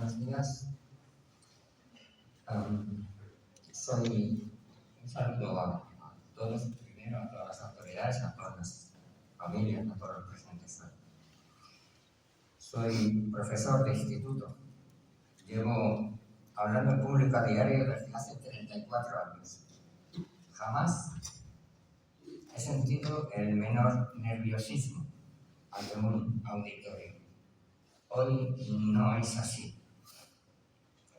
Buenos días. Soy un saludo a todos, primero a todas las autoridades, a todas las familias, a todos los presentes hoy. Soy profesor de instituto. Llevo hablando en público a diario desde hace 34 años. Jamás he sentido el menor nerviosismo ante un auditorio. Hoy no es así.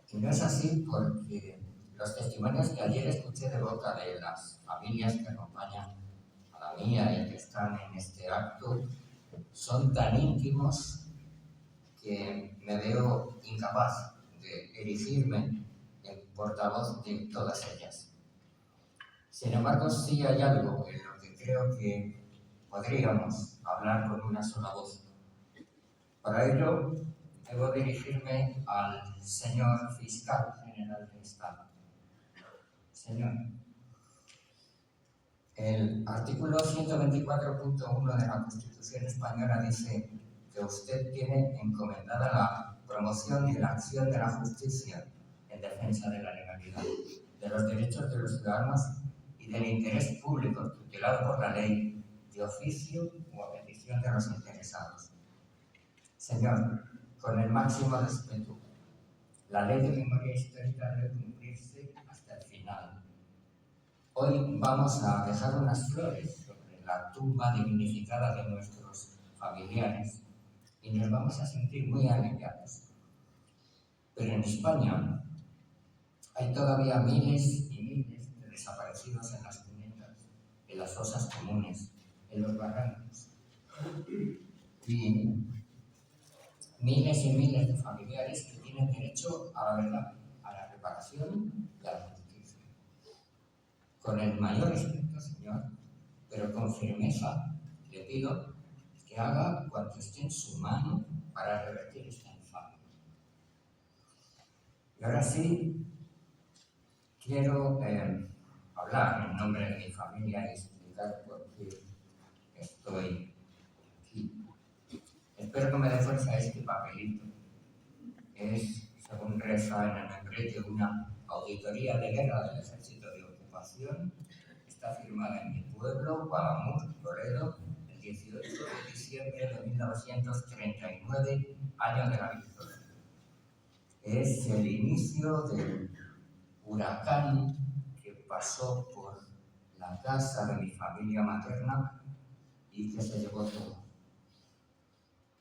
Y no es así porque los testimonios que ayer escuché de boca de las familias que acompañan a la mía y que están en este acto son tan íntimos que me veo incapaz de erigirme en portavoz de todas ellas. Sin embargo, sí hay algo en lo que creo que podríamos hablar con una sola voz. Para ello, debo dirigirme al señor fiscal general del Estado. Señor, el artículo 124.1 de la Constitución Española dice que usted tiene encomendada la promoción y la acción de la justicia en defensa de la legalidad, de los derechos de los ciudadanos y del interés público tutelado por la ley, de oficio o a petición de los interesados. Señor, con el máximo respeto, la ley de memoria histórica debe cumplirse hasta el final. Hoy vamos a dejar unas flores sobre la tumba dignificada de nuestros familiares y nos vamos a sentir muy aliviados. Pero en España hay todavía miles y miles de desaparecidos en las cunetas, en las fosas comunes, en los barrancos. Y miles y miles de familiares que tienen derecho a la verdad, a la reparación y a la justicia. Con el mayor respeto, señor, pero con firmeza, le pido que haga cuanto esté en su mano para revertir esta infamia. Y ahora sí, quiero hablar en nombre de mi familia y explicar por qué estoy aquí. Espero que me dé fuerza este papelito. Es, según reza en el membrete, una auditoría de guerra del Ejército de Ocupación. Está firmada en mi pueblo, Palamur, Toledo, el 18 de diciembre de 1939, año de la victoria. Es el inicio del huracán que pasó por la casa de mi familia materna y que se llevó todo.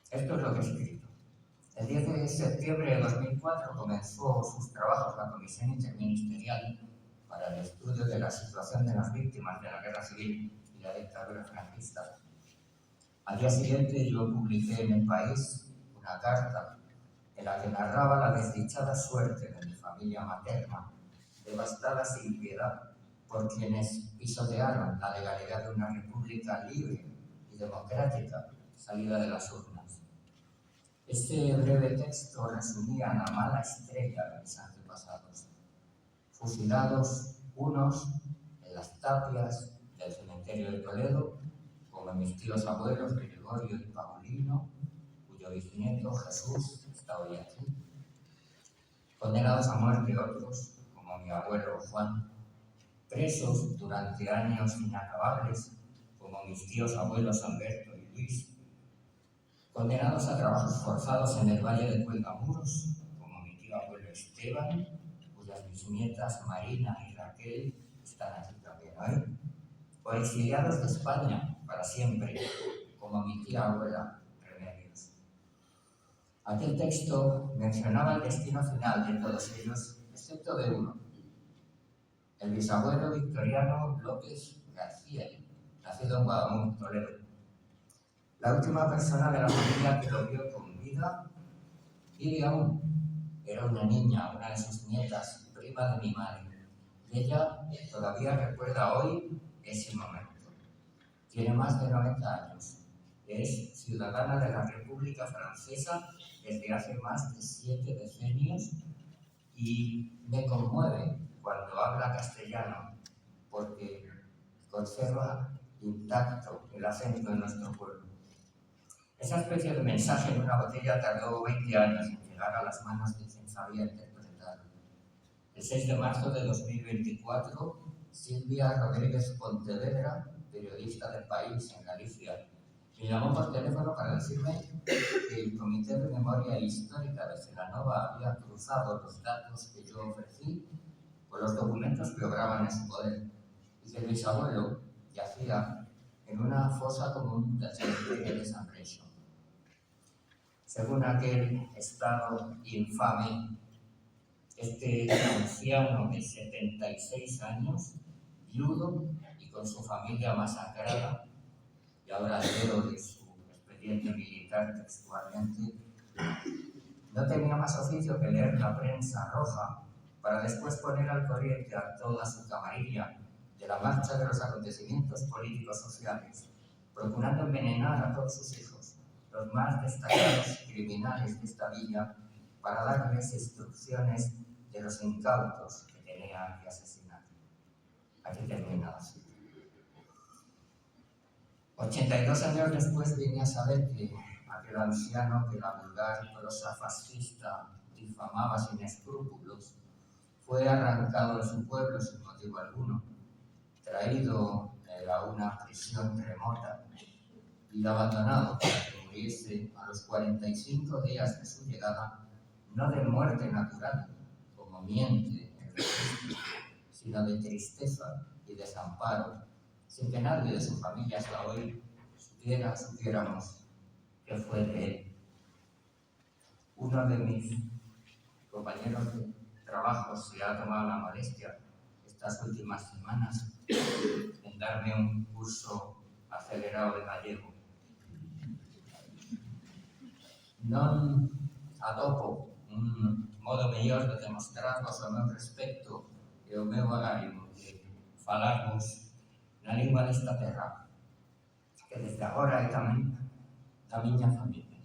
Esto es lo que he escrito. El 10 de septiembre de 2004 comenzó sus trabajos la Comisión Interministerial para el estudio de la situación de las víctimas de la Guerra Civil y la dictadura franquista. Al día siguiente yo publiqué en El País una carta en la que narraba la desdichada suerte de mi familia materna, devastada sin piedad por quienes pisotearon la legalidad de una república libre y democrática salida de las urnas. Este breve texto resumía la mala estrella de mis antepasados, fusilados unos en las tapias del cementerio de Toledo, como mis tíos abuelos Gregorio y Paulino, cuyo bisnieto Jesús está hoy aquí, condenados a muerte otros, como mi abuelo Juan, presos durante años inacabables, como mis tíos abuelos Alberto y Luis, condenados a trabajos forzados en el valle de Cuelgamuros, como mi tío abuelo Esteban, cuyas bisnietas Marina y Raquel están aquí también hoy, o exiliados de España para siempre, como mi tía abuela Remedios. Aquel texto mencionaba el destino final de todos ellos, excepto de uno, el bisabuelo Victoriano López García, nacido en Guadamón, Toledo. La última persona de la familia que lo vio con vida vive aún. Era una niña, una de sus nietas, prima de mi madre. Y ella todavía recuerda hoy ese momento. Tiene más de 90 años. Es ciudadana de la República Francesa desde hace más de 7 decenios y me conmueve cuando habla castellano porque conserva intacto el acento de nuestro pueblo. Esa especie de mensaje en una botella tardó 20 años en llegara a las manos de quien sabía interpretarlo. El 6 de marzo de 2024, Silvia Rodríguez Pontevedra, periodista del País en Galicia, me llamó por teléfono para decirme que el Comité de Memoria Histórica de Celanova había cruzado los datos que yo ofrecí con los documentos que obraban en su poder y que el bisabuelo yacía en una fosa común del cementerio de San Reixo. Según aquel estado infame, este anciano de 76 años, viudo y con su familia masacrada, y ahora leo de su expediente militar textualmente, no tenía más oficio que leer la prensa roja para después poner al corriente a toda su camarilla de la marcha de los acontecimientos políticos sociales, procurando envenenar a todos sus hijos, los más destacados criminales de esta villa, para darles instrucciones de los incautos que tenía que asesinar. Aquí termina la cita. 82 años después vine a saber que aquel anciano que la vulgar prosa fascista difamaba sin escrúpulos fue arrancado de su pueblo sin motivo alguno, traído a una prisión remota y abandonado para que muriese a los 45 días de su llegada, no de muerte natural, como miente el registro, sino de tristeza y desamparo, sin que nadie de su familia hasta hoy supiéramos qué fue de él. Uno de mis compañeros de trabajo se ha tomado la molestia estas últimas semanas en darme un curso acelerado de gallego. Non atopo un modo mellor de demostrarvos o meu respecto e o meu ánimo de falarvos na lingua desta terra, que desde agora é tamén da miña familia.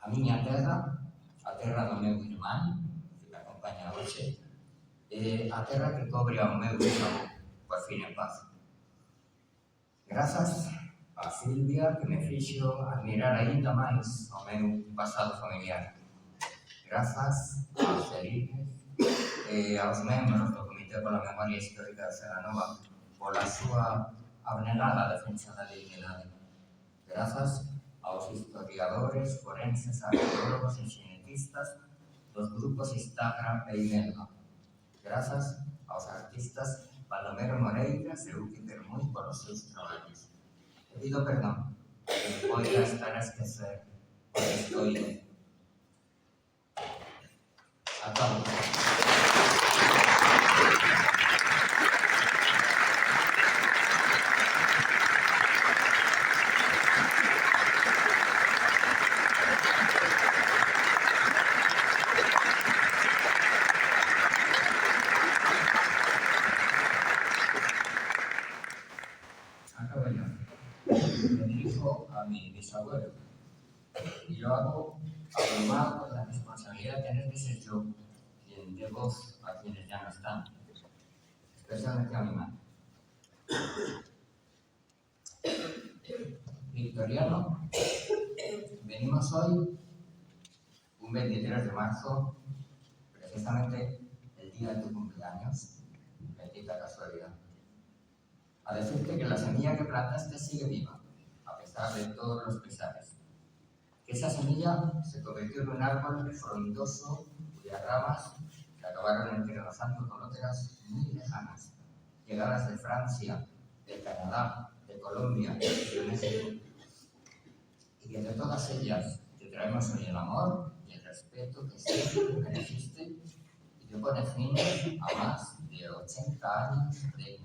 A miña terra, a terra do meu irmán, que me acompaña hoxe, é a terra que cobre ao meu bisavó, por fin en paz. Grazas a Silvia, que me fixo admirar aínda máis o meu pasado familiar. Grazas aos Celines e aos membros do Comité pola Memoria Histórica de Celanova pola súa abnegada defensa da dignidade. Grazas aos historiadores, forenses, arqueólogos e xenetistas dos grupos Instagram e Imelga. Grazas aos artistas Baldomero Moreiras e Uki Permuy polos seus traballos. Te pido perdón, que poida estar a esquecer, porque estoy acabo. Acabo yo. Me dirijo a mi bisabuelo y lo hago abrumado por la responsabilidad de tener que ser yo quien dé voz a quienes ya no están, especialmente a mi madre. Victoriano, venimos hoy, un 23 de marzo, precisamente el día de tu cumpleaños, bendita casualidad, a decirte que la semilla que plantaste sigue viva, a pesar de todos los pesares. Que esa semilla se convirtió en un árbol frondoso cuyas ramas se acabaron entrelazando con otras muy lejanas, llegadas de Francia, de Canadá, de Colombia, de México. Y que de todas ellas te traemos hoy el amor y el respeto que siempre mereciste y que pone fin a más de 80 años de